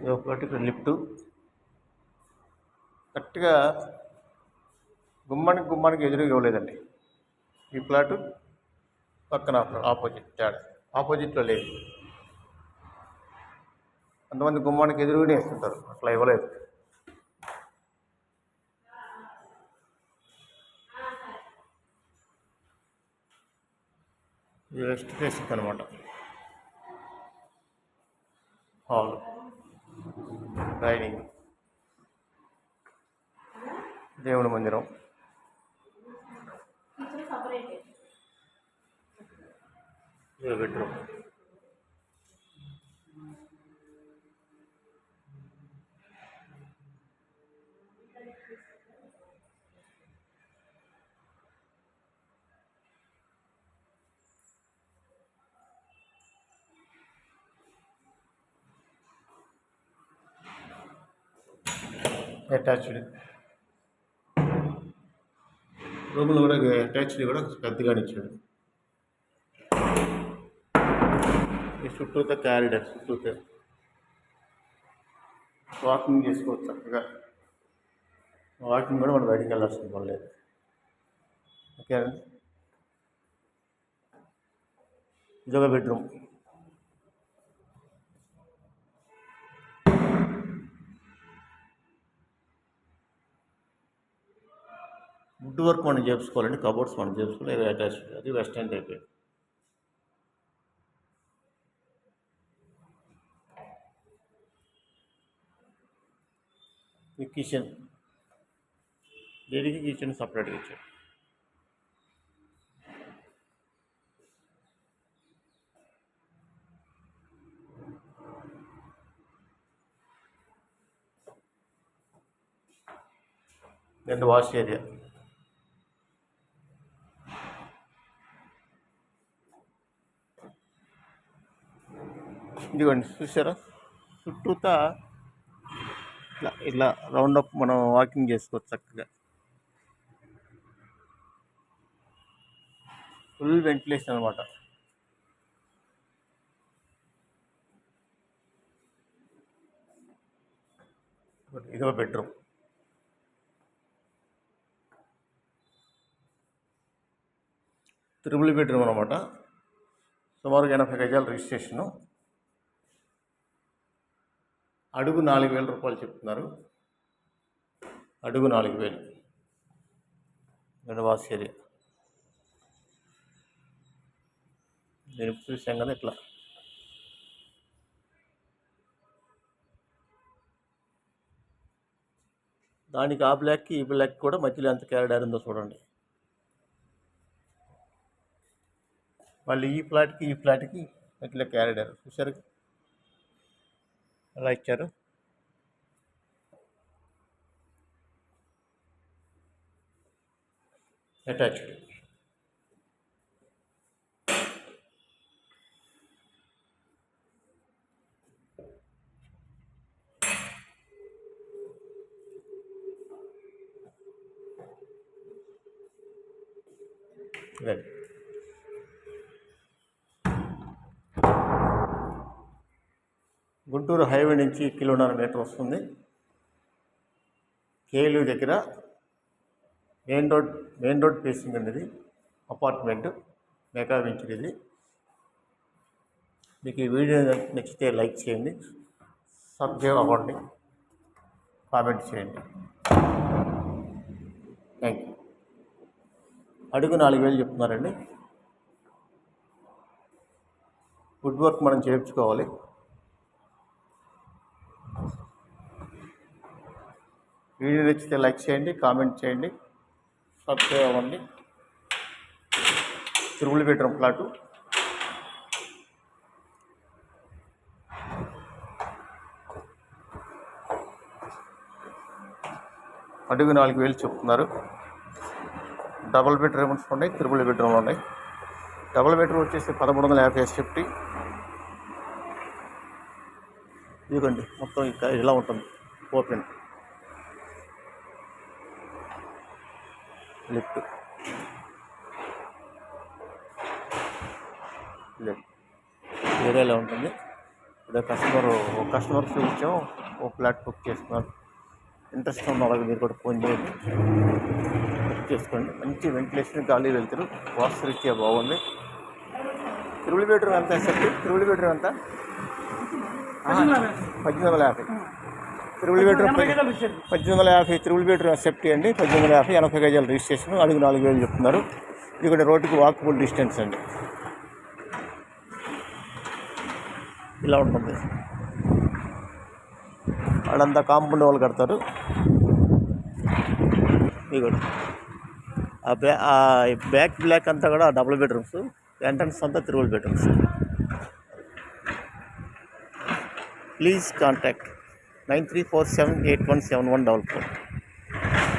ఇది ఒక ప్లాట్. ఇక్కడ లిఫ్ట్ కరెక్ట్గా గుమ్మానికి ఎదురుగా ఇవ్వలేదండి. ఈ ప్లాటు పక్కన ఆపోజిట్ తేడా, ఆపోజిట్లో లేదు. కొంతమంది గుమ్మానికి ఎదురుగానే వేస్తుంటారు, అట్లా ఇవ్వలేదు. ఇది వెస్ట్ ఫేసింగ్ అనమాట. హాల్, డైనింగ్, దేవుని మందిరం, ఇది బెడ్రూమ్. అటాచ్డ్ రూములు కూడా అటాచ్డ్ కూడా పెద్దగానే ఇచ్చాడు. ఈ చుట్టూతో క్యారిడర్, చుట్టూతో వాకింగ్ చేసుకోవచ్చు చక్కగా. వాకింగ్ కూడా మనం బయటికి వెళ్ళాల్సిన పని లేదు. ఓకేనండి. ఇదొక బెడ్రూమ్. వుడ్ వర్క్ మనం చేసుకోవాలండి, కబోర్డ్స్ మనం చేసుకోవాలి. ఇది అటాచ్డ్, అది వెస్టర్న్ టైప్. ఈ కిచెన్, దీనికి కిచెన్ సపరేట్గా ఇచ్చాడు. Then wash area. ఇదిగోండి, చూసారా చుట్టూతా ఇట్లా రౌండప్ మనం వాకింగ్ చేసుకోవచ్చు చక్కగా. ఫుల్ వెంటిలేషన్ అనమాట. ఇదో బెడ్రూమ్. త్రిబుల్ బెడ్రూమ్ అనమాట. సుమారుగా 80 గజాల రిజిస్ట్రేషను. అడుగు 4,000 రూపాయలు చెప్తున్నారు. అడుగు 4,000. Wash area. నేను చూసాం కదా ఇట్లా. దానికి ఆ బ్లాక్కి ఈ బ్లాక్ కూడా మధ్యలో ఎంత క్యారిడార్ ఉందో చూడండి. మళ్ళీ ఈ ఫ్లాట్కి మధ్యలో క్యారిడార్ చూసారు ఎలా ఇచ్చారు. అటాచ్డ్. రైట్. గుంటూరు హైవే నుంచి 1.5 కిలోమీటర్ వస్తుంది. కేలు దగ్గర మెయిన్ రోడ్ ఫేసింగ్ అనేది అపార్ట్మెంట్, మెగా వెంచర్. ఇది మీకు ఈ వీడియో నచ్చితే లైక్ చేయండి, సబ్స్క్రైబ్ అవ్వండి, కామెంట్ చేయండి. Thank you. అడుగు 4,000 చెప్తున్నారండి. వుడ్ వర్క్ మనం చేయించుకోవాలి. వీడియో నచ్చితే లైక్ చేయండి, కామెంట్ చేయండి, సబ్స్క్రైబ్ అవ్వండి. Triple bedroom plot. అడుగు 4,000 చెప్తున్నారు. డబుల్ బెడ్రూమ్స్ ఉన్నాయి, త్రిబుల్ బెడ్రూమ్లు ఉన్నాయి. డబుల్ బెడ్రూమ్ వచ్చేసి 1,350 SFT. ఇదిగోండి మొత్తం ఇలా ఉంటుంది. ఓపెన్ లిఫ్ట్, ఏరియాలో ఉంటుంది. ఇదే కస్టమర్ చూపించాం, ఓ ఫ్లాట్ బుక్ చేసుకున్నారు. ఇంట్రెస్ట్ ఉన్న వాళ్ళకి మీరు కూడా ఫోన్ చేయండి, బుక్ చేసుకోండి. మంచి వెంటిలేషన్, గాలి వెళ్తారు, వాస్తురీత్యా బాగుంది. త్రిబుల్ బెడ్రూమ్ ఎంత సెట్? త్రిబుల్ బెడ్రూమ్ ఎంత? 1850. Triple bedroom 1850. Triple bedroom safety అండి. 1850, 80 గజాల రిజిస్ట్రేషన్, అడుగు 4000 చెప్తున్నారు. ఇది కూడా రోడ్డుకి వాకబుల్ డిస్టెన్స్ అండి. ఇలా ఉంటుంది. వాళ్ళంతా కాంపౌండ్ వాళ్ళు కడతారు. ఇది కూడా ఆ బ్యాక్ అంతా కూడా డబుల్ బెడ్రూమ్స్, ఎంట్రన్స్ అంతా త్రిబుల్ బెడ్రూమ్స్. Please contact 9347817144.